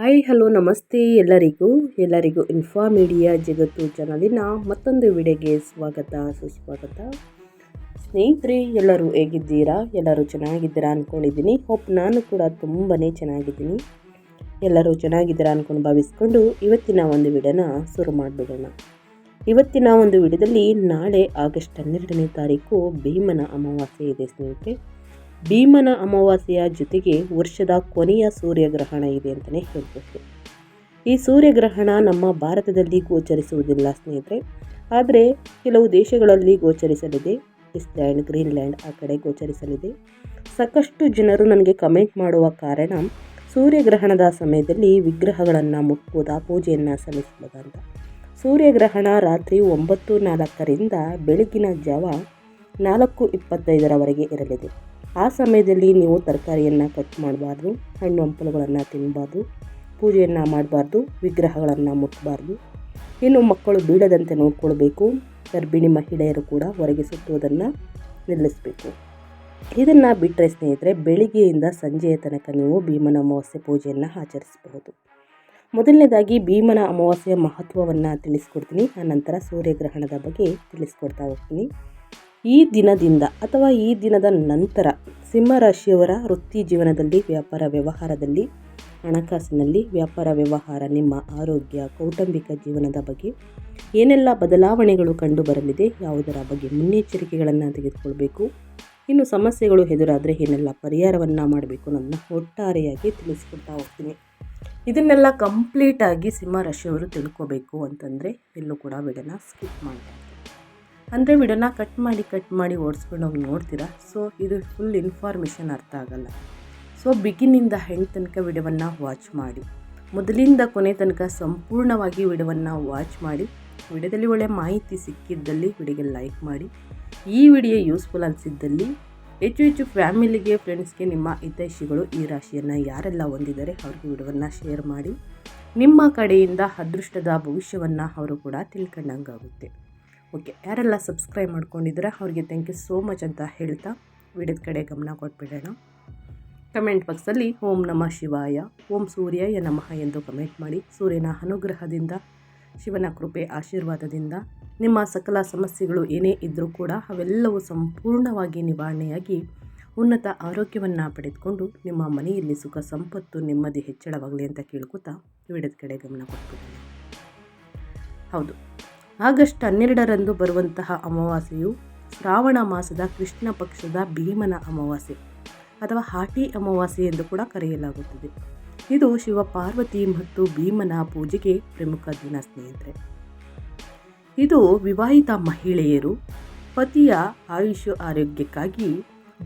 Hi hello ನಮಸ್ತೆ ಎಲ್ಲರಿಗೂ info media ಜಗತ್ತು ಚಾನಲಿನ ಮತ್ತೊಂದು ವಿಡಿಯೋಗೆ ಸ್ವಾಗತ ಸುಸ್ವಾಗತ. ಸ್ನೇಹಿತರೆ, ಎಲ್ಲರೂ ಹೇಗಿದ್ದೀರಾ? ಎಲ್ಲರೂ ಚೆನ್ನಾಗಿದ್ದೀರಾ ಅಂದ್ಕೊಂಡಿದ್ದೀನಿ. ಹೋಪ್ ನಾನು ಕೂಡ ತುಂಬಾ ಚೆನ್ನಾಗಿದ್ದೀನಿ. ಎಲ್ಲರೂ ಚೆನ್ನಾಗಿದ್ದೀರಾ ಅಂದ್ಕೊಂಡು ಭಾವಿಸ್ಕೊಂಡು ಇವತ್ತಿನ ಒಂದು ವಿಡಿಯೋನ ಶುರು ಮಾಡಿಬಿಡೋಣ. ಇವತ್ತಿನ ಒಂದು ವಿಡಿಯೋದಲ್ಲಿ ನಾಳೆ ಆಗಸ್ಟ್ 12ನೇ ತಾರೀಕು ಭೀಮನ ಅಮಾವಾಸ್ಯೆ ಇದೆ ಸ್ನೇಹಿತರೆ. ಭೀಮನ ಅಮಾವಾಸ್ಯೆಯ ಜೊತೆಗೆ ವರ್ಷದ ಕೊನೆಯ ಸೂರ್ಯಗ್ರಹಣ ಇದೆ ಅಂತಲೇ ಹೇಳ್ಬೋದು. ಈ ಸೂರ್ಯಗ್ರಹಣ ನಮ್ಮ ಭಾರತದಲ್ಲಿ ಗೋಚರಿಸುವುದಿಲ್ಲ ಸ್ನೇಹಿತರೆ, ಆದರೆ ಕೆಲವು ದೇಶಗಳಲ್ಲಿ ಗೋಚರಿಸಲಿದೆ. ಐಸ್ಲ್ಯಾಂಡ್, ಗ್ರೀನ್ಲ್ಯಾಂಡ್ ಆ ಕಡೆ ಗೋಚರಿಸಲಿದೆ. ಸಾಕಷ್ಟು ಜನರು ನನಗೆ ಕಮೆಂಟ್ ಮಾಡುವ ಕಾರಣ ಸೂರ್ಯಗ್ರಹಣದ ಸಮಯದಲ್ಲಿ ವಿಗ್ರಹಗಳನ್ನು ಮುಟ್ಬೋದಾ, ಪೂಜೆಯನ್ನು ಸಲ್ಲಿಸಬಹುದಾ ಅಂತ. ಸೂರ್ಯಗ್ರಹಣ ರಾತ್ರಿ 9:04ರಿಂದ ಬೆಳಗಿನ ಜಾವ 4:25ರವರೆಗೆ ಇರಲಿದೆ. ಆ ಸಮಯದಲ್ಲಿ ನೀವು ತರಕಾರಿಯನ್ನು ಕಟ್ ಮಾಡಬಾರ್ದು, ಹಣ್ಣು ಹಂಪಲುಗಳನ್ನು ತಿನ್ನಬಾರ್ದು, ಪೂಜೆಯನ್ನು ಮಾಡಬಾರ್ದು, ವಿಗ್ರಹಗಳನ್ನು ಮುಟ್ಟಬಾರ್ದು. ಇನ್ನು ಮಕ್ಕಳು ಬೀಳದಂತೆ ನೋಡ್ಕೊಳ್ಬೇಕು. ಗರ್ಭಿಣಿ ಮಹಿಳೆಯರು ಕೂಡ ಹೊರಗೆ ಸುತ್ತುವುದನ್ನು ನಿಲ್ಲಿಸಬೇಕು. ಇದನ್ನು ಬಿಟ್ಟರೆ ಸ್ನೇಹಿತರೆ, ಬೆಳಿಗ್ಗೆಯಿಂದ ಸಂಜೆಯ ತನಕ ನೀವು ಭೀಮನ ಅಮಾವಾಸ್ಯೆ ಪೂಜೆಯನ್ನು ಆಚರಿಸಬಹುದು. ಮೊದಲನೇದಾಗಿ ಭೀಮನ ಅಮಾವಾಸ್ಯೆಯ ಮಹತ್ವವನ್ನು ತಿಳಿಸ್ಕೊಡ್ತೀನಿ. ಆನಂತರ ಸೂರ್ಯಗ್ರಹಣದ ಬಗ್ಗೆ ತಿಳಿಸ್ಕೊಡ್ತಾ ಹೋಗ್ತೀನಿ. ಈ ದಿನದಿಂದ ಅಥವಾ ಈ ದಿನದ ನಂತರ ಸಿಂಹರಾಶಿಯವರ ವೃತ್ತಿ ಜೀವನದಲ್ಲಿ, ವ್ಯಾಪಾರ ವ್ಯವಹಾರದಲ್ಲಿ, ಹಣಕಾಸಿನಲ್ಲಿ, ವ್ಯಾಪಾರ ವ್ಯವಹಾರ, ನಿಮ್ಮ ಆರೋಗ್ಯ, ಕೌಟುಂಬಿಕ ಜೀವನದ ಬಗ್ಗೆ ಏನೆಲ್ಲ ಬದಲಾವಣೆಗಳು ಕಂಡು ಬರಲಿದೆ, ಯಾವುದರ ಬಗ್ಗೆ ಮುನ್ನೆಚ್ಚರಿಕೆಗಳನ್ನು ತೆಗೆದುಕೊಳ್ಬೇಕು, ಇನ್ನು ಸಮಸ್ಯೆಗಳು ಎದುರಾದರೆ ಏನೆಲ್ಲ ಪರಿಹಾರವನ್ನು ಮಾಡಬೇಕು ಅನ್ನೋದನ್ನ ಒಟ್ಟಾರೆಯಾಗಿ ತಿಳಿಸ್ಕೊಡ್ತಾ ಹೋಗ್ತೀನಿ. ಇದನ್ನೆಲ್ಲ ಕಂಪ್ಲೀಟಾಗಿ ಸಿಂಹರಾಶಿಯವರು ತಿಳ್ಕೋಬೇಕು ಅಂತಂದರೆ ಎಲ್ಲೂ ಕೂಡ ವಿಡಿಯೋನ ಸ್ಕಿಪ್ ಮಾಡ್ತಾರೆ. ಅಂದರೆ ವಿಡಿಯೋನ ಕಟ್ ಮಾಡಿ ಓಡಿಸ್ಕೊಂಡು ಹೋಗಿ ನೋಡ್ತೀರಾ. ಸೊ ಇದು ಫುಲ್ ಇನ್ಫಾರ್ಮೇಷನ್ ಅರ್ಥ ಆಗಲ್ಲ. ಸೊ ಬಿಗಿನಿಂದ ಎಂಡ್ ತನಕ ವಿಡಿಯೋವನ್ನು ವಾಚ್ ಮಾಡಿ, ಮೊದಲಿಂದ ಕೊನೆ ತನಕ ಸಂಪೂರ್ಣವಾಗಿ ವಿಡಿಯೋವನ್ನು ವಾಚ್ ಮಾಡಿ. ವಿಡಿಯೋದಲ್ಲಿ ಒಳ್ಳೆಯ ಮಾಹಿತಿ ಸಿಕ್ಕಿದ್ದಲ್ಲಿ ವಿಡಿಯೋಗೆ ಲೈಕ್ ಮಾಡಿ. ಈ ವಿಡಿಯೋ ಯೂಸ್ಫುಲ್ ಅನಿಸಿದ್ದಲ್ಲಿ ಹೆಚ್ಚು ಫ್ಯಾಮಿಲಿಗೆ, ಫ್ರೆಂಡ್ಸ್ಗೆ, ನಿಮ್ಮ ಹಿತೈಷಿಗಳು ಈ ರಾಶಿಯನ್ನು ಯಾರೆಲ್ಲ ಹೊಂದಿದ್ದಾರೆ ಅವ್ರಿಗೆ ವಿಡಿಯೋವನ್ನು ಶೇರ್ ಮಾಡಿ. ನಿಮ್ಮ ಕಡೆಯಿಂದ ಅದೃಷ್ಟದ ಭವಿಷ್ಯವನ್ನು ಅವರು ಕೂಡ ತಿಳ್ಕೊಂಡಂಗಾಗುತ್ತೆ. ಓಕೆ, ಯಾರೆಲ್ಲ ಸಬ್ಸ್ಕ್ರೈಬ್ ಮಾಡ್ಕೊಂಡಿದ್ದೀರಾ ಅವ್ರಿಗೆ ಥ್ಯಾಂಕ್ ಯು ಸೋ ಮಚ್ ಅಂತ ಹೇಳ್ತಾ ವಿಡಿಯೋದ ಕಡೆ ಗಮನ ಕೊಟ್ಬಿಡೋಣ. ಕಮೆಂಟ್ ಬಾಕ್ಸಲ್ಲಿ ಓಂ ನಮಃ ಶಿವಾಯ, ಓಂ ಸೂರ್ಯಾಯ ನಮಃ ಎಂದು ಕಮೆಂಟ್ ಮಾಡಿ. ಸೂರ್ಯನ ಅನುಗ್ರಹದಿಂದ, ಶಿವನ ಕೃಪೆ ಆಶೀರ್ವಾದದಿಂದ ನಿಮ್ಮ ಸಕಲ ಸಮಸ್ಯೆಗಳು ಏನೇ ಇದ್ದರೂ ಕೂಡ ಅವೆಲ್ಲವೂ ಸಂಪೂರ್ಣವಾಗಿ ನಿವಾರಣೆಯಾಗಿ ಉನ್ನತ ಆರೋಗ್ಯವನ್ನು ಪಡೆದುಕೊಂಡು ನಿಮ್ಮ ಮನೆಯಲ್ಲಿ ಸುಖ ಸಂಪತ್ತು ನೆಮ್ಮದಿ ಹೆಚ್ಚಳವಾಗಲಿ ಅಂತ ಕೇಳ್ಕೊತಾ ವಿಡಿಯೋದ ಕಡೆ ಗಮನ ಕೊಟ್ಬಿಡೋಣ. ಹೌದು, ಆಗಸ್ಟ್ 12ರಂದು ಬರುವಂತಹ ಅಮಾವಾಸ್ಯೆಯು ಶ್ರಾವಣ ಮಾಸದ ಕೃಷ್ಣ ಪಕ್ಷದ ಭೀಮನ ಅಮಾವಾಸ್ಯೆ ಅಥವಾ ಹಾಟಿ ಅಮಾವಾಸ್ಯೆ ಎಂದು ಕೂಡ ಕರೆಯಲಾಗುತ್ತದೆ. ಇದು ಶಿವ ಪಾರ್ವತಿ ಮತ್ತು ಭೀಮನ ಪೂಜೆಗೆ ಪ್ರಮುಖ ದಿನ ಸ್ನೇಹಿತರೆ. ಇದು ವಿವಾಹಿತ ಮಹಿಳೆಯರು ಪತಿಯ ಆಯುಷ್ಯ ಆರೋಗ್ಯಕ್ಕಾಗಿ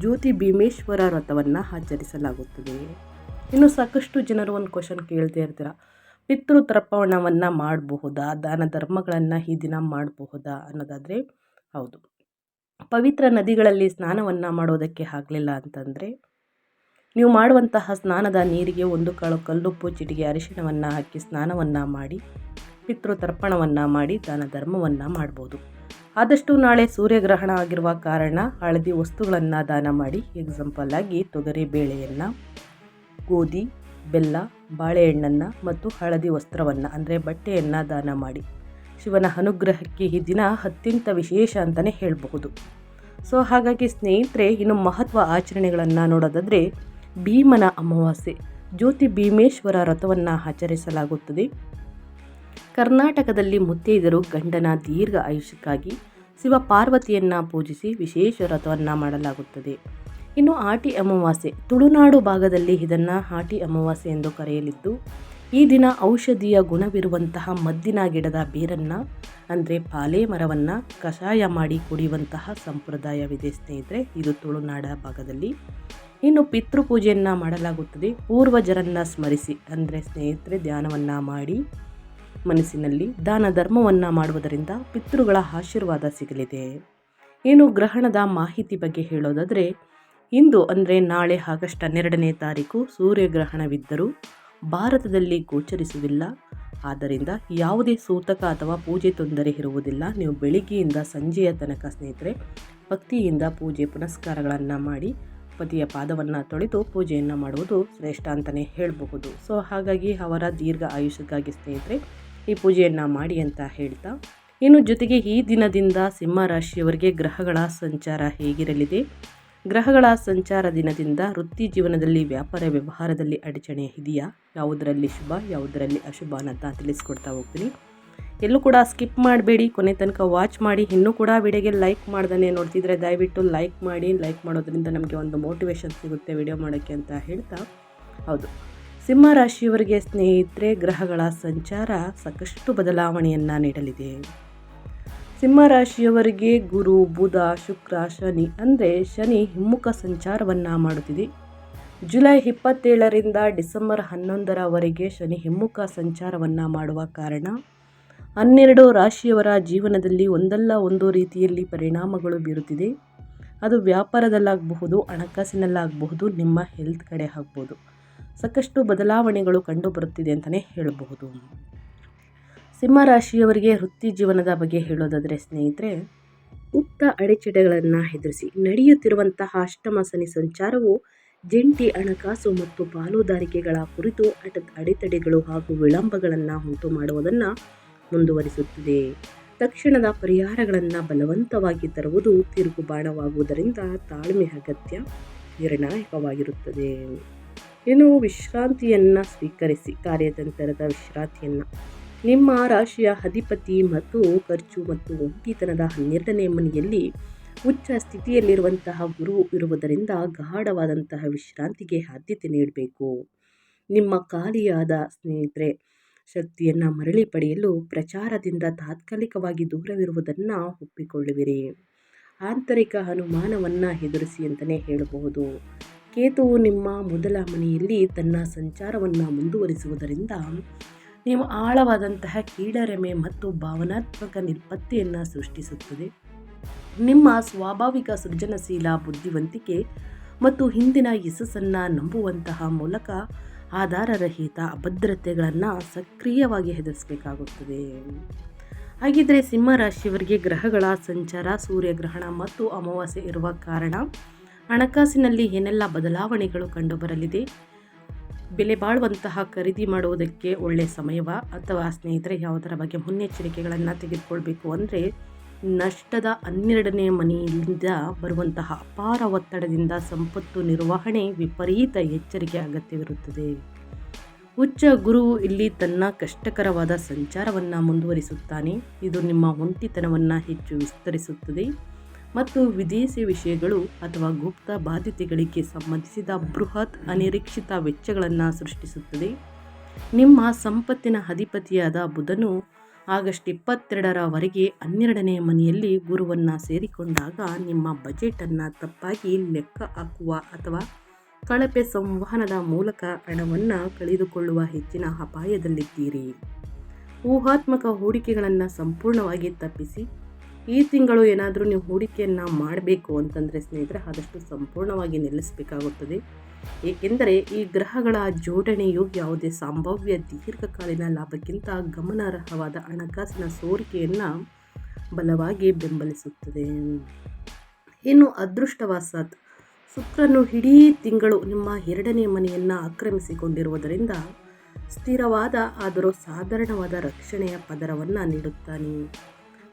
ಜ್ಯೋತಿ ಭೀಮೇಶ್ವರ ವ್ರತವನ್ನು ಆಚರಿಸಲಾಗುತ್ತದೆ. ಇನ್ನು ಸಾಕಷ್ಟು ಜನರು ಒಂದು ಕ್ವಶನ್ ಕೇಳ್ತಾ ಇರ್ತೀರ, ಪಿತೃ ತರ್ಪಣವನ್ನು ಮಾಡಬಹುದಾ, ದಾನ ಧರ್ಮಗಳನ್ನು ಈ ದಿನ ಮಾಡಬಹುದಾ ಅನ್ನೋದಾದರೆ ಹೌದು. ಪವಿತ್ರ ನದಿಗಳಲ್ಲಿ ಸ್ನಾನವನ್ನು ಮಾಡೋದಕ್ಕೆ ಆಗಲಿಲ್ಲ ಅಂತಂದರೆ ನೀವು ಮಾಡುವಂತಹ ಸ್ನಾನದ ನೀರಿಗೆ ಒಂದು ಕಲ್ಲುಪ್ಪು, ಚಿಟಿಕೆ ಅರಿಶಿಣವನ್ನು ಹಾಕಿ ಸ್ನಾನವನ್ನು ಮಾಡಿ ಪಿತೃ ತರ್ಪಣವನ್ನು ಮಾಡಿ ದಾನ ಧರ್ಮವನ್ನು ಮಾಡ್ಬೋದು. ಆದಷ್ಟು ನಾಳೆ ಸೂರ್ಯಗ್ರಹಣ ಆಗಿರುವ ಕಾರಣ ಹಳದಿ ವಸ್ತುಗಳನ್ನು ದಾನ ಮಾಡಿ. ಎಕ್ಸಾಂಪಲ್ ಆಗಿ ತೊಗರಿ ಬೇಳೆಯನ್ನು, ಗೋಧಿ, ಬೆಲ್ಲ, ಬಾಳೆಹಣ್ಣನ್ನು ಮತ್ತು ಹಳದಿ ವಸ್ತ್ರವನ್ನು ಅಂದರೆ ಬಟ್ಟೆಯನ್ನು ದಾನ ಮಾಡಿ. ಶಿವನ ಅನುಗ್ರಹಕ್ಕೆ ಈ ದಿನ ಅತ್ಯಂತ ವಿಶೇಷ ಅಂತಲೇ ಹೇಳಬಹುದು. ಸೊ ಹಾಗಾಗಿ ಸ್ನೇಹಿತರೆ, ಇನ್ನು ಮಹತ್ವ ಆಚರಣೆಗಳನ್ನು ನೋಡೋದಾದರೆ ಭೀಮನ ಅಮಾವಾಸ್ಯೆ ಜ್ಯೋತಿ ಭೀಮೇಶ್ವರ ವ್ರತವನ್ನು ಆಚರಿಸಲಾಗುತ್ತದೆ. ಕರ್ನಾಟಕದಲ್ಲಿ ಮುತ್ತೈದೆಯರು ಗಂಡನ ದೀರ್ಘ ಆಯುಷ್ಯಕ್ಕಾಗಿ ಶಿವ ಪಾರ್ವತಿಯನ್ನು ಪೂಜಿಸಿ ವಿಶೇಷ ವ್ರತವನ್ನು ಮಾಡಲಾಗುತ್ತದೆ. ಇನ್ನು ಆಟಿ ಅಮಾವಾಸ್ಯೆ ತುಳುನಾಡು ಭಾಗದಲ್ಲಿ ಇದನ್ನು ಆಟಿ ಅಮಾವಾಸ್ಯೆ ಎಂದು ಕರೆಯಲಿದ್ದು, ಈ ದಿನ ಔಷಧೀಯ ಗುಣವಿರುವಂತಹ ಮದ್ದಿನ ಗಿಡದ ಬೇರನ್ನು ಅಂದರೆ ಪಾಲೆ ಮರವನ್ನು ಕಷಾಯ ಮಾಡಿ ಕುಡಿಯುವಂತಹ ಸಂಪ್ರದಾಯವಿದೆ ಸ್ನೇಹಿತರೆ. ಇದು ತುಳುನಾಡ ಭಾಗದಲ್ಲಿ. ಇನ್ನು ಪಿತೃಪೂಜೆಯನ್ನು ಮಾಡಲಾಗುತ್ತದೆ. ಪೂರ್ವಜರನ್ನು ಸ್ಮರಿಸಿ ಅಂದರೆ ಸ್ನೇಹಿತರೆ ಧ್ಯಾನವನ್ನು ಮಾಡಿ ಮನಸ್ಸಿನಲ್ಲಿ ದಾನ ಧರ್ಮವನ್ನು ಮಾಡುವುದರಿಂದ ಪಿತೃಗಳ ಆಶೀರ್ವಾದ ಸಿಗಲಿದೆ. ಇನ್ನು ಗ್ರಹಣದ ಮಾಹಿತಿ ಬಗ್ಗೆ ಹೇಳೋದಾದರೆ ಇಂದು ಅಂದರೆ ನಾಳೆ ಆಗಸ್ಟ್ 12ನೇ ತಾರೀಕು ಸೂರ್ಯಗ್ರಹಣವಿದ್ದರೂ ಭಾರತದಲ್ಲಿ ಗೋಚರಿಸುವುದಿಲ್ಲ. ಆದ್ದರಿಂದ ಯಾವುದೇ ಸೂತಕ ಅಥವಾ ಪೂಜೆ ತೊಂದರೆ ಇರುವುದಿಲ್ಲ. ನೀವು ಬೆಳಿಗ್ಗೆಯಿಂದ ಸಂಜೆಯ ತನಕ ಸ್ನೇಹಿತರೆ ಭಕ್ತಿಯಿಂದ ಪೂಜೆ ಪುನಸ್ಕಾರಗಳನ್ನು ಮಾಡಿ ಪತಿಯ ಪಾದವನ್ನು ತೊಳೆದು ಪೂಜೆಯನ್ನು ಮಾಡುವುದು ಶ್ರೇಷ್ಠ ಅಂತಲೇ ಹೇಳಬಹುದು. ಸೊ ಹಾಗಾಗಿ ಅವರ ದೀರ್ಘ ಆಯುಷ್ಯಕ್ಕಾಗಿ ಸ್ನೇಹಿತರೆ ಈ ಪೂಜೆಯನ್ನು ಮಾಡಿ ಅಂತ ಹೇಳ್ತಾ, ಇನ್ನು ಜೊತೆಗೆ ಈ ದಿನದಿಂದ ಸಿಂಹ ರಾಶಿಯವರಿಗೆ ಗ್ರಹಗಳ ಸಂಚಾರ ಹೇಗಿರಲಿದೆ, ಗ್ರಹಗಳ ಸಂಚಾರ ದಿನದಿಂದ ವೃತ್ತಿ ಜೀವನದಲ್ಲಿ ವ್ಯಾಪಾರ ವ್ಯವಹಾರದಲ್ಲಿ ಅಡಚಣೆ ಇದೆಯಾ, ಯಾವುದರಲ್ಲಿ ಶುಭ ಯಾವುದರಲ್ಲಿ ಅಶುಭ ಅಂತ ತಿಳಿಸ್ಕೊಡ್ತಾ ಹೋಗ್ತೀನಿ. ಎಲ್ಲೂ ಕೂಡ ಸ್ಕಿಪ್ ಮಾಡಬೇಡಿ, ಕೊನೆ ತನಕ ವಾಚ್ ಮಾಡಿ. ಇನ್ನೂ ಕೂಡ ವಿಡಿಯೋಗೆ ಲೈಕ್ ಮಾಡ್ದೇ ನೋಡ್ತಿದ್ರೆ ದಯವಿಟ್ಟು ಲೈಕ್ ಮಾಡಿ. ಲೈಕ್ ಮಾಡೋದ್ರಿಂದ ನಮಗೆ ಒಂದು ಮೋಟಿವೇಶನ್ ಸಿಗುತ್ತೆ ವಿಡಿಯೋ ಮಾಡೋಕ್ಕೆ ಅಂತ ಹೇಳ್ತಾ, ಹೌದು ಸಿಂಹ ರಾಶಿಯವರಿಗೆ ಸ್ನೇಹಿತರೆ ಗ್ರಹಗಳ ಸಂಚಾರ ಸಾಕಷ್ಟು ಬದಲಾವಣೆಯನ್ನು ನೀಡಲಿದೆ. ಸಿಂಹ ರಾಶಿಯವರಿಗೆ ಗುರು, ಬುಧ, ಶುಕ್ರ, ಶನಿ ಅಂದರೆ ಶನಿ ಹಿಮ್ಮುಖ ಸಂಚಾರವನ್ನು ಮಾಡುತ್ತಿದೆ. ಜುಲೈ 27ರಿಂದ ಡಿಸೆಂಬರ್ 11ರವರೆಗೆ ಶನಿ ಹಿಮ್ಮುಖ ಸಂಚಾರವನ್ನು ಮಾಡುವ ಕಾರಣ 12 ರಾಶಿಯವರ ಜೀವನದಲ್ಲಿ ಒಂದಲ್ಲ ಒಂದು ರೀತಿಯಲ್ಲಿ ಪರಿಣಾಮಗಳು ಬೀರುತ್ತಿದೆ. ಅದು ವ್ಯಾಪಾರದಲ್ಲಾಗಬಹುದು, ಹಣಕಾಸಿನಲ್ಲಾಗಬಹುದು, ನಿಮ್ಮ ಹೆಲ್ತ್ ಕಡೆ ಆಗ್ಬೋದು. ಸಾಕಷ್ಟು ಬದಲಾವಣೆಗಳು ಕಂಡು ಬರುತ್ತಿದೆ ಅಂತಲೇ ಹೇಳಬಹುದು. ಸಿಂಹ ರಾಶಿಯವರಿಗೆ ವೃತ್ತಿ ಜೀವನದ ಬಗ್ಗೆ ಹೇಳೋದಾದರೆ ಸ್ನೇಹಿತರೆ, ಉಕ್ತ ಅಡೆತಡೆಗಳನ್ನು ಎದುರಿಸಿ ನಡೆಯುತ್ತಿರುವಂತಹ ಅಷ್ಟಮ ಶನಿ ಸಂಚಾರವು ಜಂಟಿ ಹಣಕಾಸು ಮತ್ತು ಪಾಲುದಾರಿಕೆಗಳ ಕುರಿತು ಅಡೆತಡೆಗಳು ಹಾಗೂ ವಿಳಂಬಗಳನ್ನು ಉಂಟು ಮಾಡುವುದನ್ನು ಮುಂದುವರಿಸುತ್ತದೆ. ತಕ್ಷಣದ ಪರಿಹಾರಗಳನ್ನು ಬಲವಂತವಾಗಿ ತರುವುದು ತಿರುಗುಬಾಣವಾಗುವುದರಿಂದ ತಾಳ್ಮೆ ಅಗತ್ಯ, ನಿರ್ಣಾಯಕವಾಗಿರುತ್ತದೆ. ಇನ್ನು ವಿಶ್ರಾಂತಿಯನ್ನು ಸ್ವೀಕರಿಸಿ, ಕಾರ್ಯತಂತ್ರದ ವಿಶ್ರಾಂತಿಯನ್ನು. ನಿಮ್ಮ ರಾಶಿಯ ಅಧಿಪತಿ ಮತ್ತು ಖರ್ಚು ಮತ್ತು ಒಂಟಿತನದ 12ನೇ ಮನೆಯಲ್ಲಿ ಉಚ್ಚ ಸ್ಥಿತಿಯಲ್ಲಿರುವಂತಹ ಗುರು ಇರುವುದರಿಂದ ಗಾಢವಾದಂತಹ ವಿಶ್ರಾಂತಿಗೆ ಆದ್ಯತೆ ನೀಡಬೇಕು. ನಿಮ್ಮ ಖಾಲಿಯಾದ ಸ್ನೇಹಿತರೆ ಶಕ್ತಿಯನ್ನು ಮರಳಿ ಪಡೆಯಲು ಪ್ರಚಾರದಿಂದ ತಾತ್ಕಾಲಿಕವಾಗಿ ದೂರವಿರುವುದನ್ನು ಒಪ್ಪಿಕೊಳ್ಳುವಿರಿ. ಆಂತರಿಕ ಅನುಮಾನವನ್ನು ಎದುರಿಸಿ ಅಂತಲೇ ಹೇಳಬಹುದು. ಕೇತುವು ನಿಮ್ಮ ಮೊದಲ ಮನೆಯಲ್ಲಿ ತನ್ನ ಸಂಚಾರವನ್ನು ಮುಂದುವರಿಸುವುದರಿಂದ ನೀವು ಆಳವಾದಂತಹ ಕೀಳರಿಮೆ ಮತ್ತು ಭಾವನಾತ್ಮಕ ನಿರ್ಪತ್ತೆಯನ್ನು ಸೃಷ್ಟಿಸುತ್ತದೆ. ನಿಮ್ಮ ಸ್ವಾಭಾವಿಕ ಸೃಜನಶೀಲ ಬುದ್ಧಿವಂತಿಕೆ ಮತ್ತು ಹಿಂದಿನ ಯಶಸ್ಸನ್ನು ನಂಬುವಂತಹ ಮೂಲಕ ಆಧಾರರಹಿತ ಅಭದ್ರತೆಗಳನ್ನು ಸಕ್ರಿಯವಾಗಿ ಎದುರಿಸಬೇಕಾಗುತ್ತದೆ. ಹಾಗಿದ್ದರೆ ಸಿಂಹ ರಾಶಿಯವರಿಗೆ ಗ್ರಹಗಳ ಸಂಚಾರ, ಸೂರ್ಯಗ್ರಹಣ ಮತ್ತು ಅಮಾವಾಸ್ಯೆ ಇರುವ ಕಾರಣ ಹಣಕಾಸಿನಲ್ಲಿ ಏನೆಲ್ಲ ಬದಲಾವಣೆಗಳು ಕಂಡುಬರಲಿದೆ, ಬೆಲೆ ಬಾಳುವಂತಹ ಖರೀದಿ ಮಾಡುವುದಕ್ಕೆ ಒಳ್ಳೆಯ ಸಮಯವ ಅಥವಾ ಸ್ನೇಹಿತರೆ ಯಾವುದರ ಬಗ್ಗೆ ಮುನ್ನೆಚ್ಚರಿಕೆಗಳನ್ನು ತೆಗೆದುಕೊಳ್ಬೇಕು ಅಂದರೆ, ನಷ್ಟದ 12ನೇ ಮನೆಯಿಂದ ಬರುವಂತಹ ಅಪಾರ ಒತ್ತಡದಿಂದ ಸಂಪತ್ತು ನಿರ್ವಹಣೆ ವಿಪರೀತ ಎಚ್ಚರಿಕೆ ಅಗತ್ಯವಿರುತ್ತದೆ. ಉಚ್ಚ ಗುರು ಇಲ್ಲಿ ತನ್ನ ಕಷ್ಟಕರವಾದ ಸಂಚಾರವನ್ನು ಮುಂದುವರಿಸುತ್ತಾನೆ. ಇದು ನಿಮ್ಮ ಒಂಟಿತನವನ್ನು ಹೆಚ್ಚು ವಿಸ್ತರಿಸುತ್ತದೆ ಮತ್ತು ವಿದೇಶಿ ವಿಷಯಗಳು ಅಥವಾ ಗುಪ್ತ ಬಾಧ್ಯತೆಗಳಿಗೆ ಸಂಬಂಧಿಸಿದ ಬೃಹತ್ ಅನಿರೀಕ್ಷಿತ ವೆಚ್ಚಗಳನ್ನು ಸೃಷ್ಟಿಸುತ್ತದೆ. ನಿಮ್ಮ ಸಂಪತ್ತಿನ ಅಧಿಪತಿಯಾದ ಬುಧನು ಆಗಸ್ಟ್ 22ರವರೆಗೆ 12ನೇ ಮನೆಯಲ್ಲಿ ಗುರುವನ್ನು ಸೇರಿಕೊಂಡಾಗ ನಿಮ್ಮ ಬಜೆಟನ್ನು ತಪ್ಪಾಗಿ ಲೆಕ್ಕ ಹಾಕುವ ಅಥವಾ ಕಳಪೆ ಸಂವಹನದ ಮೂಲಕ ಹಣವನ್ನು ಕಳೆದುಕೊಳ್ಳುವ ಹೆಚ್ಚಿನ ಅಪಾಯದಲ್ಲಿದ್ದೀರಿ. ಊಹಾತ್ಮಕ ಹೂಡಿಕೆಗಳನ್ನು ಸಂಪೂರ್ಣವಾಗಿ ತಪ್ಪಿಸಿ. ಈ ತಿಂಗಳು ಏನಾದರೂ ನೀವು ಹೂಡಿಕೆಯನ್ನು ಮಾಡಬೇಕು ಅಂತಂದರೆ ಸ್ನೇಹಿತರೆ ಆದಷ್ಟು ಸಂಪೂರ್ಣವಾಗಿ ನಿಲ್ಲಿಸಬೇಕಾಗುತ್ತದೆ. ಏಕೆಂದರೆ ಈ ಗ್ರಹಗಳ ಜೋಡಣೆಯು ಯಾವುದೇ ಸಂಭಾವ್ಯ ದೀರ್ಘಕಾಲೀನ ಲಾಭಕ್ಕಿಂತ ಗಮನಾರ್ಹವಾದ ಹಣಕಾಸಿನ ಸೋರಿಕೆಯನ್ನು ಬಲವಾಗಿ ಬೆಂಬಲಿಸುತ್ತದೆ. ಇನ್ನು ಅದೃಷ್ಟವಶಾತ್ ಶುಕ್ರನು ಇಡೀ ತಿಂಗಳು ನಿಮ್ಮ 2ನೇ ಮನೆಯನ್ನು ಆಕ್ರಮಿಸಿಕೊಂಡಿರುವುದರಿಂದ ಸ್ಥಿರವಾದ ಆದರೂ ಸಾಧಾರಣವಾದ ರಕ್ಷಣೆಯ ಪದರವನ್ನು ನೀಡುತ್ತಾನೆ.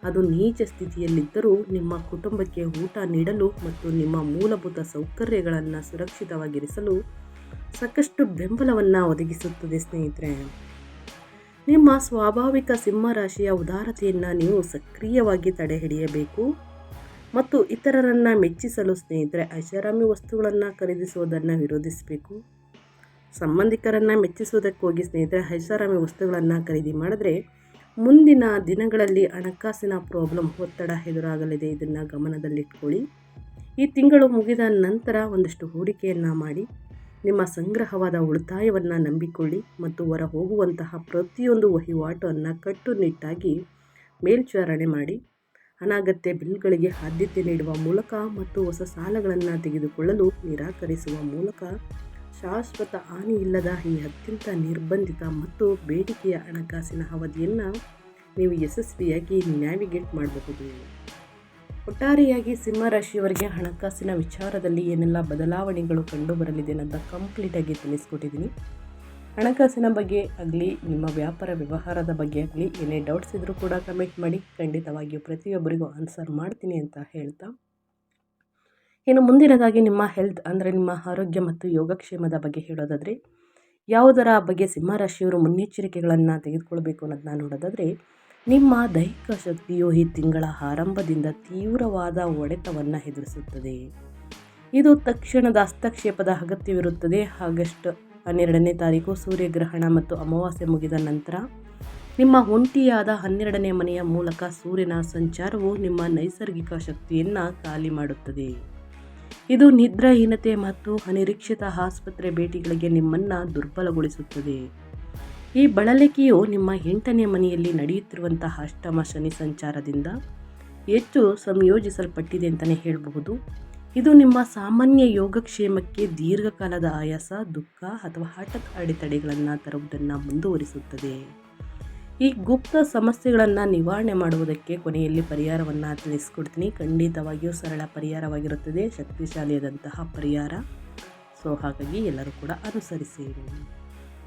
ಅದು ನೀಚ ಸ್ಥಿತಿಯಲ್ಲಿದ್ದರೂ ನಿಮ್ಮ ಕುಟುಂಬಕ್ಕೆ ಊಟ ನೀಡಲು ಮತ್ತು ನಿಮ್ಮ ಮೂಲಭೂತ ಸೌಕರ್ಯಗಳನ್ನು ಸುರಕ್ಷಿತವಾಗಿರಿಸಲು ಸಾಕಷ್ಟು ಬೆಂಬಲವನ್ನು ಒದಗಿಸುತ್ತದೆ. ಸ್ನೇಹಿತರೆ, ನಿಮ್ಮ ಸ್ವಾಭಾವಿಕ ಸಿಂಹ ರಾಶಿಯ ಉದಾರತೆಯನ್ನು ನೀವು ಸಕ್ರಿಯವಾಗಿ ತಡೆಹಿಡಿಯಬೇಕು ಮತ್ತು ಇತರರನ್ನು ಮೆಚ್ಚಿಸಲು ಸ್ನೇಹಿತರೆ ಐಷಾರಾಮಿ ವಸ್ತುಗಳನ್ನು ಖರೀದಿಸುವುದನ್ನು ವಿರೋಧಿಸಬೇಕು. ಸಂಬಂಧಿಕರನ್ನು ಮೆಚ್ಚಿಸುವುದಕ್ಕೋಗಿ ಸ್ನೇಹಿತರೆ ಐಷಾರಾಮಿ ವಸ್ತುಗಳನ್ನು ಖರೀದಿ ಮಾಡಿದ್ರೆ ಮುಂದಿನ ದಿನಗಳಲ್ಲಿ ಹಣಕಾಸಿನ ಪ್ರಾಬ್ಲಮ್, ಒತ್ತಡ ಎದುರಾಗಲಿದೆ. ಇದನ್ನು ಗಮನದಲ್ಲಿಟ್ಕೊಳ್ಳಿ. ಈ ತಿಂಗಳು ಮುಗಿದ ನಂತರ ಒಂದಷ್ಟು ಹೂಡಿಕೆಯನ್ನು ಮಾಡಿ. ನಿಮ್ಮ ಸಂಗ್ರಹವಾದ ಉಳಿತಾಯವನ್ನು ನಂಬಿಕೊಳ್ಳಿ ಮತ್ತು ಹೊರ ಹೋಗುವಂತಹ ಪ್ರತಿಯೊಂದು ವಹಿವಾಟನ್ನು ಕಟ್ಟುನಿಟ್ಟಾಗಿ ಮೇಲ್ವಿಚಾರಣೆ ಮಾಡಿ. ಅನಗತ್ಯ ಬಿಲ್ಗಳಿಗೆ ಆದ್ಯತೆ ನೀಡುವ ಮೂಲಕ ಮತ್ತು ಹೊಸ ಸಾಲಗಳನ್ನು ತೆಗೆದುಕೊಳ್ಳಲು ನಿರಾಕರಿಸುವ ಮೂಲಕ ಶಾಶ್ವತ ಹಾನಿಯಿಲ್ಲದ ಈ ಅತ್ಯಂತ ನಿರ್ಬಂಧಿತ ಮತ್ತು ಬೇಡಿಕೆಯ ಹಣಕಾಸಿನ ಅವಧಿಯನ್ನು ನೀವು ಯಶಸ್ವಿಯಾಗಿ ನ್ಯಾವಿಗೇಟ್ ಮಾಡಬಹುದು. ಒಟ್ಟಾರೆಯಾಗಿ ಸಿಂಹ ರಾಶಿಯವರಿಗೆ ಹಣಕಾಸಿನ ವಿಚಾರದಲ್ಲಿ ಏನೆಲ್ಲ ಬದಲಾವಣೆಗಳು ಕಂಡುಬರಲಿದೆ ಅನ್ನೋದನ್ನ ಕಂಪ್ಲೀಟಾಗಿ ತಿಳಿಸ್ಕೊಟ್ಟಿದ್ದೀನಿ. ಹಣಕಾಸಿನ ಬಗ್ಗೆ ಆಗಲಿ, ನಿಮ್ಮ ವ್ಯಾಪಾರ ವ್ಯವಹಾರದ ಬಗ್ಗೆ ಆಗಲಿ ಏನೇ ಡೌಟ್ಸ್ ಇದ್ದರೂ ಕೂಡ ಕಮೆಂಟ್ ಮಾಡಿ, ಖಂಡಿತವಾಗಿಯೂ ಪ್ರತಿಯೊಬ್ಬರಿಗೂ ಆನ್ಸರ್ ಮಾಡ್ತೀನಿ ಅಂತ ಹೇಳ್ತಾ, ಇನ್ನು ಮುಂದಿನದಾಗಿ ನಿಮ್ಮ ಹೆಲ್ತ್ ಅಂದರೆ ನಿಮ್ಮ ಆರೋಗ್ಯ ಮತ್ತು ಯೋಗಕ್ಷೇಮದ ಬಗ್ಗೆ ಹೇಳೋದಾದರೆ, ಯಾವುದರ ಬಗ್ಗೆ ಸಿಂಹರಾಶಿಯವರು ಮುನ್ನೆಚ್ಚರಿಕೆಗಳನ್ನು ತೆಗೆದುಕೊಳ್ಬೇಕು ಅನ್ನೋದನ್ನ ನೋಡೋದಾದರೆ, ನಿಮ್ಮ ದೈಹಿಕ ಶಕ್ತಿಯು ಈ ತಿಂಗಳ ಆರಂಭದಿಂದ ತೀವ್ರವಾದ ಹೊಡೆತವನ್ನು ಎದುರಿಸುತ್ತದೆ. ಇದು ತಕ್ಷಣದ ಹಸ್ತಕ್ಷೇಪದ ಅಗತ್ಯವಿರುತ್ತದೆ. ಆಗಸ್ಟ್ 12ನೇ ತಾರೀಕು ಸೂರ್ಯಗ್ರಹಣ ಮತ್ತು ಅಮಾವಾಸ್ಯೆ ಮುಗಿದ ನಂತರ ನಿಮ್ಮ ಒಂಟಿಯಾದ 12ನೇ ಮನೆಯ ಮೂಲಕ ಸೂರ್ಯನ ಸಂಚಾರವು ನಿಮ್ಮ ನೈಸರ್ಗಿಕ ಶಕ್ತಿಯನ್ನು ಖಾಲಿ ಮಾಡುತ್ತದೆ. ಇದು ನಿದ್ರಾಹೀನತೆ ಮತ್ತು ಅನಿರೀಕ್ಷಿತ ಆಸ್ಪತ್ರೆ ಭೇಟಿಗಳಿಗೆ ನಿಮ್ಮನ್ನು ದುರ್ಬಲಗೊಳಿಸುತ್ತದೆ. ಈ ಬಳಲಿಕೆಯು ನಿಮ್ಮ 8ನೇ ಮನೆಯಲ್ಲಿ ನಡೆಯುತ್ತಿರುವಂತಹ ಅಷ್ಟಮ ಶನಿ ಸಂಚಾರದಿಂದ ಹೆಚ್ಚು ಸಂಯೋಜಿಸಲ್ಪಟ್ಟಿದೆ ಅಂತಲೇ ಹೇಳಬಹುದು. ಇದು ನಿಮ್ಮ ಸಾಮಾನ್ಯ ಯೋಗಕ್ಷೇಮಕ್ಕೆ ದೀರ್ಘಕಾಲದ ಆಯಾಸ, ದುಃಖ ಅಥವಾ ಹಠಾತ್ ಅಡೆತಡೆಗಳನ್ನು ತರುವುದನ್ನು ಮುಂದುವರಿಸುತ್ತದೆ. ಈ ಗುಪ್ತ ಸಮಸ್ಯೆಗಳನ್ನು ನಿವಾರಣೆ ಮಾಡುವುದಕ್ಕೆ ಕೊನೆಯಲ್ಲಿ ಪರಿಹಾರವನ್ನು ತಿಳಿಸ್ಕೊಡ್ತೀನಿ. ಖಂಡಿತವಾಗಿಯೂ ಸರಳ ಪರಿಹಾರವಾಗಿರುತ್ತದೆ, ಶಕ್ತಿಶಾಲಿಯಾದಂತಹ ಪರಿಹಾರ. ಹಾಗಾಗಿ ಎಲ್ಲರೂ ಕೂಡ ಅನುಸರಿಸಿ.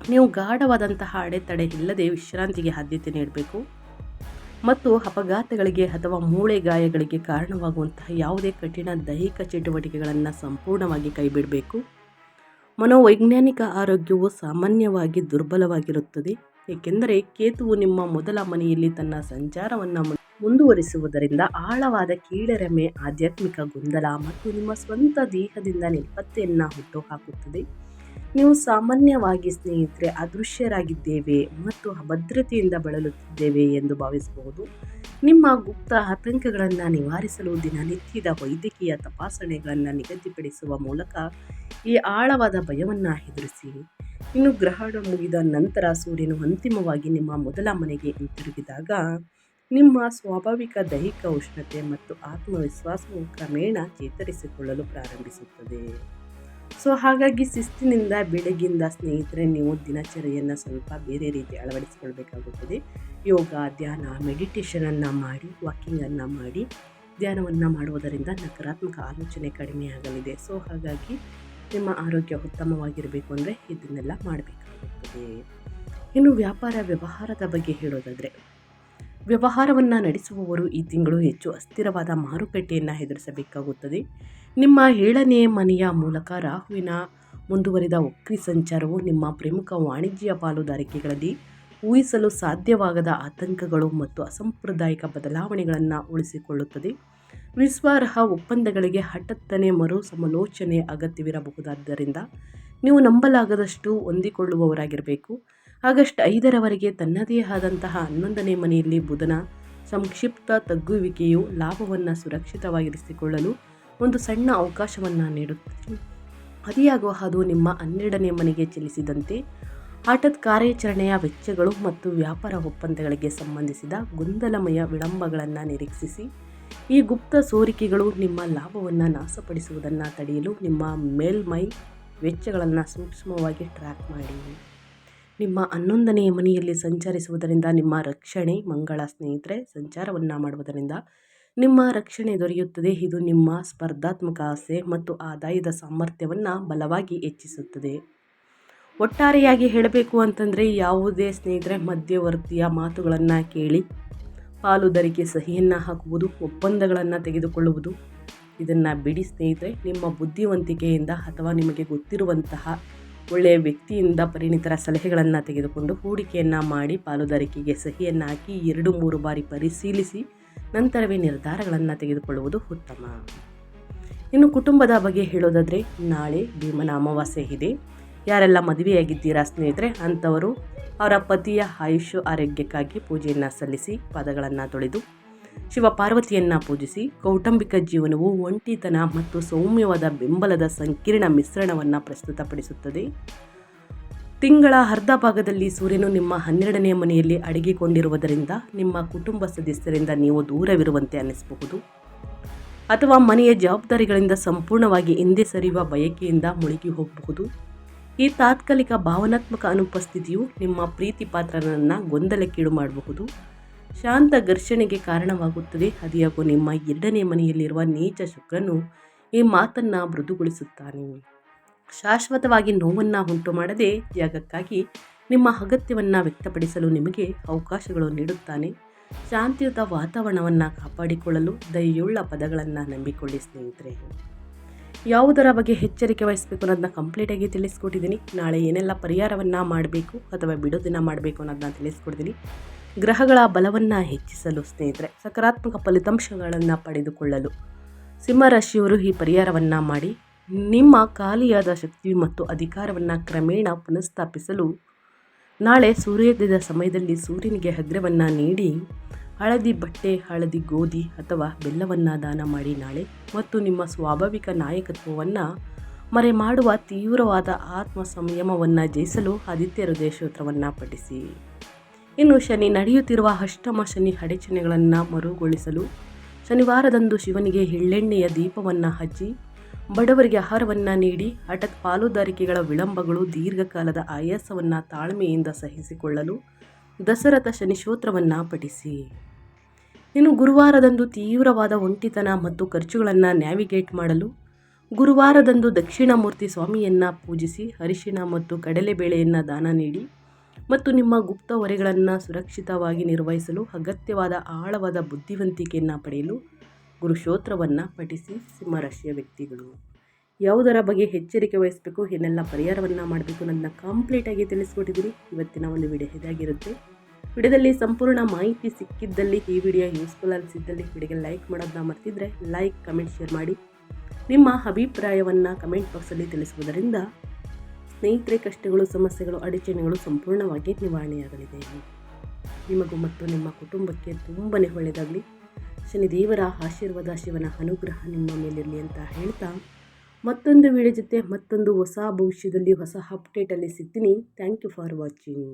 ನೀವು ಗಾಢವಾದಂತಹ ಅಡೆತಡೆ ಇಲ್ಲದೆ ವಿಶ್ರಾಂತಿಗೆ ಆದ್ಯತೆ ನೀಡಬೇಕು ಮತ್ತು ಅಪಘಾತಗಳಿಗೆ ಅಥವಾ ಮೂಳೆ ಗಾಯಗಳಿಗೆ ಕಾರಣವಾಗುವಂತಹ ಯಾವುದೇ ಕಠಿಣ ದೈಹಿಕ ಚಟುವಟಿಕೆಗಳನ್ನು ಸಂಪೂರ್ಣವಾಗಿ ಕೈಬಿಡಬೇಕು. ಮನೋವೈಜ್ಞಾನಿಕ ಆರೋಗ್ಯವು ಸಾಮಾನ್ಯವಾಗಿ ದುರ್ಬಲವಾಗಿರುತ್ತದೆ, ಏಕೆಂದರೆ ಕೇತುವು ನಿಮ್ಮ ಮೊದಲ ಮನೆಯಲ್ಲಿ ತನ್ನ ಸಂಚಾರವನ್ನು ಮುಂದುವರಿಸುವುದರಿಂದ ಆಳವಾದ ಕೀಳರಿಮೆ, ಆಧ್ಯಾತ್ಮಿಕ ಗೊಂದಲ ಮತ್ತು ನಿಮ್ಮ ಸ್ವಂತ ದೇಹದಿಂದ ನಿರ್ಪತ್ತೆಯನ್ನು ಹುಟ್ಟುಹಾಕುತ್ತದೆ. ನೀವು ಸಾಮಾನ್ಯವಾಗಿ ಸ್ನೇಹಿತರೆ ಅದೃಶ್ಯರಾಗಿದ್ದೇವೆ ಮತ್ತು ಅಭದ್ರತೆಯಿಂದ ಬಳಲುತ್ತಿದ್ದೇವೆ ಎಂದು ಭಾವಿಸಬಹುದು. ನಿಮ್ಮ ಗುಪ್ತ ಆತಂಕಗಳನ್ನು ನಿವಾರಿಸಲು ದಿನನಿತ್ಯದ ವೈದ್ಯಕೀಯ ತಪಾಸಣೆಗಳನ್ನು ನಿಗದಿಪಡಿಸುವ ಮೂಲಕ ಈ ಆಳವಾದ ಭಯವನ್ನು ಎದುರಿಸಿ. ಇನ್ನು ಗ್ರಹಣ ಮುಗಿದ ನಂತರ ಸೂರ್ಯನು ಅಂತಿಮವಾಗಿ ನಿಮ್ಮ ಮೊದಲ ಮನೆಗೆ ಹಿಂತಿರುಗಿದಾಗ ನಿಮ್ಮ ಸ್ವಾಭಾವಿಕ ದೈಹಿಕ ಉಷ್ಣತೆ ಮತ್ತು ಆತ್ಮವಿಶ್ವಾಸವು ಕ್ರಮೇಣ ಚೇತರಿಸಿಕೊಳ್ಳಲು ಪ್ರಾರಂಭಿಸುತ್ತದೆ. ಹಾಗಾಗಿ ಶಿಸ್ತಿನಿಂದ ಬೆಳಗಿಂದ ಸ್ನೇಹಿತರೆ ನೀವು ದಿನಚರಿಯನ್ನು ಸ್ವಲ್ಪ ಬೇರೆ ರೀತಿ ಅಳವಡಿಸಿಕೊಳ್ಬೇಕಾಗುತ್ತದೆ. ಯೋಗ, ಧ್ಯಾನ, ಮೆಡಿಟೇಷನನ್ನು ಮಾಡಿ, ವಾಕಿಂಗನ್ನು ಮಾಡಿ, ಧ್ಯಾನವನ್ನು ಮಾಡುವುದರಿಂದ ನಕಾರಾತ್ಮಕ ಆಲೋಚನೆ ಕಡಿಮೆ ಆಗಲಿದೆ. ಹಾಗಾಗಿ ನಿಮ್ಮ ಆರೋಗ್ಯ ಉತ್ತಮವಾಗಿರಬೇಕು ಅಂದರೆ ಇದನ್ನೆಲ್ಲ ಮಾಡಬೇಕಾಗುತ್ತದೆ. ಇನ್ನು ವ್ಯಾಪಾರ ವ್ಯವಹಾರದ ಬಗ್ಗೆ ಹೇಳೋದಾದರೆ, ವ್ಯವಹಾರವನ್ನು ನಡೆಸುವವರು ಈ ತಿಂಗಳು ಹೆಚ್ಚು ಅಸ್ಥಿರವಾದ ಮಾರುಕಟ್ಟೆಯನ್ನು ಎದುರಿಸಬೇಕಾಗುತ್ತದೆ. ನಿಮ್ಮ 7ನೇ ಮನೆಯ ಮೂಲಕ ರಾಹುವಿನ ಮುಂದುವರಿದ ವಕ್ರಿ ಸಂಚಾರವು ನಿಮ್ಮ ಪ್ರಮುಖ ವಾಣಿಜ್ಯ ಪಾಲುದಾರಿಕೆಗಳಲ್ಲಿ ಊಹಿಸಲು ಸಾಧ್ಯವಾಗದ ಆತಂಕಗಳು ಮತ್ತು ಅಸಾಂಪ್ರದಾಯಿಕ ಬದಲಾವಣೆಗಳನ್ನು ಉಳಿಸಿಕೊಳ್ಳುತ್ತದೆ. ವಿಶ್ವಾಸಾರ್ಹ ಒಪ್ಪಂದಗಳಿಗೆ ಹಠಾತ್ತನೆ ಮರು ಸಮಾಲೋಚನೆ ಅಗತ್ಯವಿರಬಹುದಾದ್ದರಿಂದ ನೀವು ನಂಬಲಾಗದಷ್ಟು ಹೊಂದಿಕೊಳ್ಳುವವರಾಗಿರಬೇಕು. ಆಗಸ್ಟ್ 5ರವರೆಗೆ ತನ್ನದೇ ಆದಂತಹ 11ನೇ ಮನೆಯಲ್ಲಿ ಬುಧನ ಸಂಕ್ಷಿಪ್ತ ತಗ್ಗುವಿಕೆಯು ಲಾಭವನ್ನು ಸುರಕ್ಷಿತವಾಗಿರಿಸಿಕೊಳ್ಳಲು ಒಂದು ಸಣ್ಣ ಅವಕಾಶವನ್ನು ನೀಡುತ್ತದೆ. ಅದಿಯಾಗೋ ಅದು ನಿಮ್ಮ 12ನೇ ಮನೆಗೆ ಚಲಿಸಿದಂತೆ ಹಠಾತ್ ಕಾರ್ಯಾಚರಣೆಯ ವೆಚ್ಚಗಳು ಮತ್ತು ವ್ಯಾಪಾರ ಒಪ್ಪಂದಗಳಿಗೆ ಸಂಬಂಧಿಸಿದ ಗೊಂದಲಮಯ ವಿಳಂಬಗಳನ್ನು ನಿರೀಕ್ಷಿಸಿ. ಈ ಗುಪ್ತ ಸೋರಿಕೆಗಳು ನಿಮ್ಮ ಲಾಭವನ್ನು ನಾಶಪಡಿಸುವುದನ್ನು ತಡೆಯಲು ನಿಮ್ಮ ಮೇಲ್ಮೈ ವೆಚ್ಚಗಳನ್ನು ಸೂಕ್ಷ್ಮವಾಗಿ ಟ್ರ್ಯಾಕ್ ಮಾಡಿ. ನಿಮ್ಮ 11ನೇ ಮನೆಯಲ್ಲಿ ಸಂಚರಿಸುವುದರಿಂದ ನಿಮ್ಮ ರಕ್ಷಣೆ, ಮಂಗಳ ಸ್ನೇಹಿತರೆ ಸಂಚಾರವನ್ನು ಮಾಡುವುದರಿಂದ ನಿಮ್ಮ ರಕ್ಷಣೆ ದೊರೆಯುತ್ತದೆ. ಇದು ನಿಮ್ಮ ಸ್ಪರ್ಧಾತ್ಮಕ ಆಸೆ ಮತ್ತು ಆದಾಯದ ಸಾಮರ್ಥ್ಯವನ್ನು ಬಲವಾಗಿ ಹೆಚ್ಚಿಸುತ್ತದೆ. ಒಟ್ಟಾರೆಯಾಗಿ ಹೇಳಬೇಕು ಅಂತಂದರೆ, ಯಾವುದೇ ಸ್ನೇಹಿತರೆ ಮಧ್ಯವರ್ತಿಯ ಮಾತುಗಳನ್ನು ಕೇಳಿ ಪಾಲುದಾರಿಕೆ ಸಹಿಯನ್ನು ಹಾಕುವುದು, ಒಪ್ಪಂದಗಳನ್ನು ತೆಗೆದುಕೊಳ್ಳುವುದು ಇದನ್ನು ಬಿಡಿ ಸ್ನೇಹಿತರೆ. ನಿಮ್ಮ ಬುದ್ಧಿವಂತಿಕೆಯಿಂದ ಅಥವಾ ನಿಮಗೆ ಗೊತ್ತಿರುವಂತಹ ಒಳ್ಳೆಯ ವ್ಯಕ್ತಿಯಿಂದ ಪರಿಣಿತರ ಸಲಹೆಗಳನ್ನು ತೆಗೆದುಕೊಂಡು ಹೂಡಿಕೆಯನ್ನು ಮಾಡಿ ಪಾಲುದಾರಿಕೆಗೆ ಸಹಿಯನ್ನು ಹಾಕಿ 2-3 ಬಾರಿ ಪರಿಶೀಲಿಸಿ ನಂತರವೇ ನಿರ್ಧಾರಗಳನ್ನು ತೆಗೆದುಕೊಳ್ಳುವುದು ಉತ್ತಮ. ಇನ್ನು ಕುಟುಂಬದ ಬಗ್ಗೆ ಹೇಳೋದಾದರೆ, ನಾಳೆ ಭೀಮನ ಅಮಾವಾಸ್ಯೆ ಇದೆ. ಯಾರೆಲ್ಲ ಮದುವೆಯಾಗಿದ್ದೀರಾ ಸ್ನೇಹಿತರೆ ಅಂಥವರು ಅವರ ಪತಿಯ ಆಯುಷ್ಯ ಆರೋಗ್ಯಕ್ಕಾಗಿ ಪೂಜೆಯನ್ನು ಸಲ್ಲಿಸಿ, ಪಾದಗಳನ್ನು ತೊಳೆದು ಶಿವಪಾರ್ವತಿಯನ್ನು ಪೂಜಿಸಿ. ಕೌಟುಂಬಿಕ ಜೀವನವು ಒಂಟಿತನ ಮತ್ತು ಸೌಮ್ಯವಾದ ಬೆಂಬಲದ ಸಂಕೀರ್ಣ ಮಿಶ್ರಣವನ್ನು ಪ್ರಸ್ತುತಪಡಿಸುತ್ತದೆ. ತಿಂಗಳ ಅರ್ಧ ಭಾಗದಲ್ಲಿ ಸೂರ್ಯನು ನಿಮ್ಮ 12ನೇ ಮನೆಯಲ್ಲಿ ಅಡಗಿಕೊಂಡಿರುವುದರಿಂದ ನಿಮ್ಮ ಕುಟುಂಬ ಸದಸ್ಯರಿಂದ ನೀವು ದೂರವಿರುವಂತೆ ಅನ್ನಿಸಬಹುದು ಅಥವಾ ಮನೆಯ ಜವಾಬ್ದಾರಿಗಳಿಂದ ಸಂಪೂರ್ಣವಾಗಿ ಹಿಂದೆ ಸರಿಯುವ ಬಯಕೆಯಿಂದ ಮುಳುಗಿ ಹೋಗಬಹುದು. ಈ ತಾತ್ಕಾಲಿಕ ಭಾವನಾತ್ಮಕ ಅನುಪಸ್ಥಿತಿಯು ನಿಮ್ಮ ಪ್ರೀತಿ ಪಾತ್ರರನ್ನು ಗೊಂದಲಕ್ಕೀಡು ಮಾಡಬಹುದು. ಶಾಂತ ಘರ್ಷಣೆಗೆ ಕಾರಣವಾಗುತ್ತದೆ. ಆದಾಗ್ಯೂ ನಿಮ್ಮ 2ನೇ ಮನೆಯಲ್ಲಿರುವ ನೀಚ ಶುಕ್ರನು ಈ ಮಾತನ್ನು ಮೃದುಗೊಳಿಸುತ್ತಾನೆ. ಶಾಶ್ವತವಾಗಿ ನೋವನ್ನು ಉಂಟು ಮಾಡದೆ ತ್ಯಾಗಕ್ಕಾಗಿ ನಿಮ್ಮ ಅಗತ್ಯವನ್ನು ವ್ಯಕ್ತಪಡಿಸಲು ನಿಮಗೆ ಅವಕಾಶಗಳು ನೀಡುತ್ತಾನೆ. ಶಾಂತಿಯುತ ವಾತಾವರಣವನ್ನು ಕಾಪಾಡಿಕೊಳ್ಳಲು ದಯೆಯುಳ್ಳ ಪದಗಳನ್ನು ನಂಬಿಕೊಳ್ಳಿ ಸ್ನೇಹಿತರೆ. ಯಾವುದರ ಬಗ್ಗೆ ಎಚ್ಚರಿಕೆ ವಹಿಸಬೇಕು ಅನ್ನೋದನ್ನ ಕಂಪ್ಲೀಟಾಗಿ ತಿಳಿಸ್ಕೊಟ್ಟಿದ್ದೀನಿ. ನಾಳೆ ಏನೆಲ್ಲ ಪರಿಹಾರವನ್ನು ಮಾಡಬೇಕು ಅಥವಾ ಬಿಡೋದನ್ನು ಮಾಡಬೇಕು ಅನ್ನೋದನ್ನ ತಿಳಿಸ್ಕೊಡ್ತೀನಿ. ಗ್ರಹಗಳ ಬಲವನ್ನು ಹೆಚ್ಚಿಸಲು ಸ್ನೇಹಿತರೆ, ಸಕಾರಾತ್ಮಕ ಫಲಿತಾಂಶಗಳನ್ನು ಪಡೆದುಕೊಳ್ಳಲು ಸಿಂಹರಾಶಿಯವರು ಈ ಪರಿಹಾರವನ್ನು ಮಾಡಿ ನಿಮ್ಮ ಖಾಲಿಯಾದ ಶಕ್ತಿ ಮತ್ತು ಅಧಿಕಾರವನ್ನು ಕ್ರಮೇಣ ಪುನಃಸ್ಥಾಪಿಸಲು ನಾಳೆ ಸೂರ್ಯೋದಯದ ಸಮಯದಲ್ಲಿ ಸೂರ್ಯನಿಗೆ ಅಗ್ರವನ್ನು ನೀಡಿ ಹಳದಿ ಬಟ್ಟೆ, ಹಳದಿ ಗೋಧಿ ಅಥವಾ ಬೆಲ್ಲವನ್ನು ದಾನ ಮಾಡಿ ನಾಳೆ. ಮತ್ತು ನಿಮ್ಮ ಸ್ವಾಭಾವಿಕ ನಾಯಕತ್ವವನ್ನು ಮರೆಮಾಡುವ ತೀವ್ರವಾದ ಆತ್ಮ ಸಂಯಮವನ್ನು ಜಯಿಸಲು ಆದಿತ್ಯ ಹೃದಯ ಸ್ತೋತ್ರವನ್ನು ಪಠಿಸಿ. ಇನ್ನು ಶನಿ ನಡೆಯುತ್ತಿರುವ ಅಷ್ಟಮ ಶನಿ ಅಡಚಣೆಗಳನ್ನು ಮರುಗೊಳಿಸಲು ಶನಿವಾರದಂದು ಶಿವನಿಗೆ ಎಳ್ಳೆಣ್ಣೆಯ ದೀಪವನ್ನು ಹಚ್ಚಿ ಬಡವರಿಗೆ ಆಹಾರವನ್ನು ನೀಡಿ ಹಠಾತ್ ಪಾಲುದಾರಿಕೆಗಳ ವಿಳಂಬಗಳು ದೀರ್ಘಕಾಲದ ಆಯಾಸವನ್ನು ತಾಳ್ಮೆಯಿಂದ ಸಹಿಸಿಕೊಳ್ಳಲು ದಶರಥ ಶನಿ ಸ್ತೋತ್ರವನ್ನು ಪಠಿಸಿ. ಇನ್ನು ಗುರುವಾರದಂದು ತೀವ್ರವಾದ ಒಂಟಿತನ ಮತ್ತು ಖರ್ಚುಗಳನ್ನು ನ್ಯಾವಿಗೇಟ್ ಮಾಡಲು ಗುರುವಾರದಂದು ದಕ್ಷಿಣಾಮೂರ್ತಿ ಸ್ವಾಮಿಯನ್ನು ಪೂಜಿಸಿ ಅರಿಶಿಣ ಮತ್ತು ಕಡಲೆಬೇಳೆಯನ್ನು ದಾನ ನೀಡಿ ಮತ್ತು ನಿಮ್ಮ ಗುಪ್ತ ಹೊರೆಗಳನ್ನು ಸುರಕ್ಷಿತವಾಗಿ ನಿರ್ವಹಿಸಲು ಅಗತ್ಯವಾದ ಆಳವಾದ ಬುದ್ಧಿವಂತಿಕೆಯನ್ನು ಪಡೆಯಲು ಗುರು ಸ್ತೋತ್ರವನ್ನು ಪಠಿಸಿ. ಸಿಂಹರಾಶಿಯ ವ್ಯಕ್ತಿಗಳು ಯಾವುದರ ಬಗ್ಗೆ ಎಚ್ಚರಿಕೆ ವಹಿಸಬೇಕು, ಏನೆಲ್ಲ ಪರಿಹಾರವನ್ನು ಮಾಡಬೇಕು ಅನ್ನೋದನ್ನ ಕಂಪ್ಲೀಟಾಗಿ ತಿಳಿಸ್ಕೊಟ್ಟಿದ್ದೀನಿ. ಇವತ್ತಿನ ಒಂದು ವಿಡಿಯೋ ಇದಾಗಿರುತ್ತೆ. ವಿಡಿಯೋದಲ್ಲಿ ಸಂಪೂರ್ಣ ಮಾಹಿತಿ ಸಿಕ್ಕಿದ್ದಲ್ಲಿ, ಈ ವಿಡಿಯೋ ಯೂಸ್ಫುಲ್ ಅನಿಸಿದ್ದಲ್ಲಿ ವಿಡಿಯೋಗೆ ಲೈಕ್ ಮಾಡೋದನ್ನ ಮರ್ತಿದ್ರೆ ಲೈಕ್, ಕಮೆಂಟ್, ಶೇರ್ ಮಾಡಿ. ನಿಮ್ಮ ಅಭಿಪ್ರಾಯವನ್ನು ಕಮೆಂಟ್ ಬಾಕ್ಸಲ್ಲಿ ತಿಳಿಸುವುದರಿಂದ ಸ್ನೇಹಿತರೆ ಕಷ್ಟಗಳು, ಸಮಸ್ಯೆಗಳು, ಅಡಚಣೆಗಳು ಸಂಪೂರ್ಣವಾಗಿ ನಿವಾರಣೆಯಾಗಲಿದೆ. ನಿಮಗೂ ಮತ್ತು ನಿಮ್ಮ ಕುಟುಂಬಕ್ಕೆ ತುಂಬಾ ಒಳ್ಳೆಯದಾಗಲಿ. ಶನಿದೇವರ ಆಶೀರ್ವಾದ, ಶಿವನ ಅನುಗ್ರಹ ನಿಮ್ಮ ಮೇಲಿರಲಿ ಅಂತ ಹೇಳ್ತಾ ಮತ್ತೊಂದು ವಿಡಿಯೋ ಜೊತೆ ಮತ್ತೊಂದು ಹೊಸ ಭವಿಷ್ಯದಲ್ಲಿ ಹೊಸ ಅಪ್ಡೇಟಲ್ಲಿ ಸಿಗ್ತೀನಿ. Thank you for watching.